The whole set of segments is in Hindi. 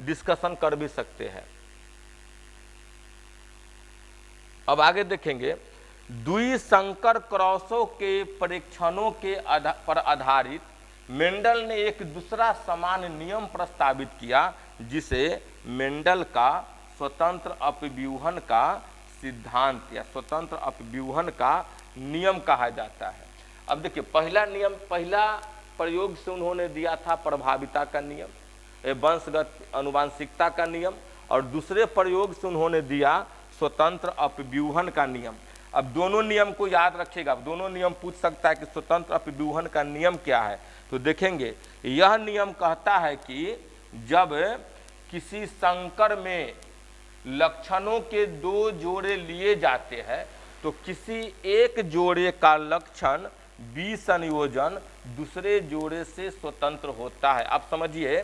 डिस्कशन कर भी सकते हैं। अब आगे देखेंगे, द्विसंकर क्रॉसों के परीक्षणों के पर आधारित मेंडल ने एक दूसरा समान नियम प्रस्तावित किया जिसे मेंडल का स्वतंत्र अपव्यूहन का सिद्धांत या स्वतंत्र अपव्यूहन का नियम कहा जाता है। अब देखिए, पहला नियम, पहला प्रयोग से उन्होंने दिया था प्रभाविता का नियम, वंशगत अनुवांशिकता का नियम, और दूसरे प्रयोग से उन्होंने दिया स्वतंत्र अपव्यूहन का नियम। अब दोनों नियम को याद रखिएगा, दोनों नियम पूछ सकता है कि स्वतंत्र अपव्यूहन का नियम क्या है। तो देखेंगे, यह नियम कहता है कि जब किसी संकर में लक्षणों के दो जोड़े लिए जाते हैं तो किसी एक जोड़े का लक्षण विसंयोजन दूसरे जोड़े से स्वतंत्र होता है। आप समझिए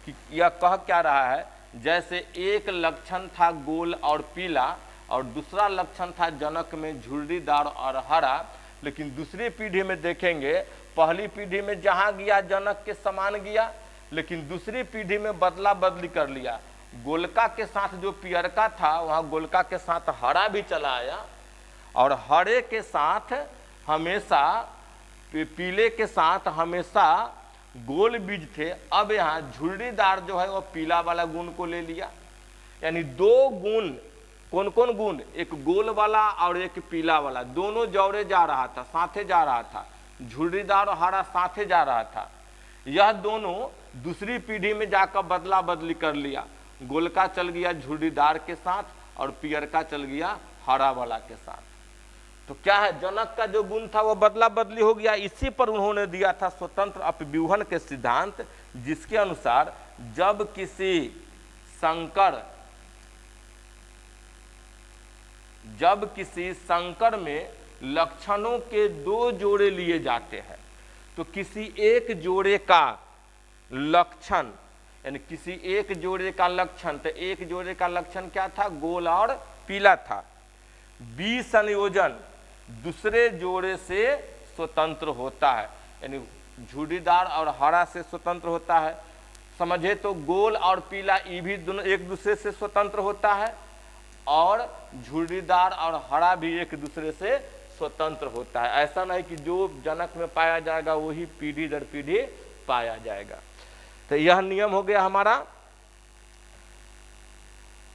कि यह कह क्या रहा है, जैसे एक लक्षण था गोल और पीला और दूसरा लक्षण था जनक में झुर्रीदार और हरा, लेकिन दूसरी पीढ़ी में देखेंगे, पहली पीढ़ी में जहां गया जनक के समान गया, लेकिन दूसरी पीढ़ी में बदला बदली कर लिया, गोलका के साथ जो पियरका था वहां गोलका के साथ हरा भी चला आया, और हरे के साथ हमेशा पीले के साथ हमेशा गोल बीज थे। अब यहाँ झुर्रीदार जो है वो पीला वाला गुण को ले लिया, यानी दो गुण, कौन कौन गुण, एक गोल वाला और एक पीला वाला, दोनों जोड़े जा रहा था, साथे जा रहा था, झुर्रीदार और हरा साथे जा रहा था। यह दोनों दूसरी पीढ़ी में जाकर बदला बदली कर लिया, गोलका चल गया झुर्रीदार के साथ और पियरका चल गया हरा वाला के साथ। तो क्या है, जनक का जो गुण था वो बदला बदली हो गया। इसी पर उन्होंने दिया था स्वतंत्र अपव्यूहन के सिद्धांत, जिसके अनुसार जब किसी संकर में लक्षणों के दो जोड़े लिए जाते हैं तो किसी एक जोड़े का लक्षण, यानी किसी एक जोड़े का लक्षण, तो एक जोड़े का लक्षण क्या था, गोल और पीला था, विसंयोजन दूसरे जोड़े से स्वतंत्र होता है, यानी झुर्रीदार और हरा से स्वतंत्र होता है। समझे तो गोल और पीला ये भी दोनों एक दूसरे से स्वतंत्र होता है, और झुर्रीदार और हरा भी एक दूसरे से स्वतंत्र होता है। ऐसा नहीं कि जो जनक में पाया जाएगा वही पीढ़ी दर पीढ़ी पाया जाएगा। तो यह नियम हो गया हमारा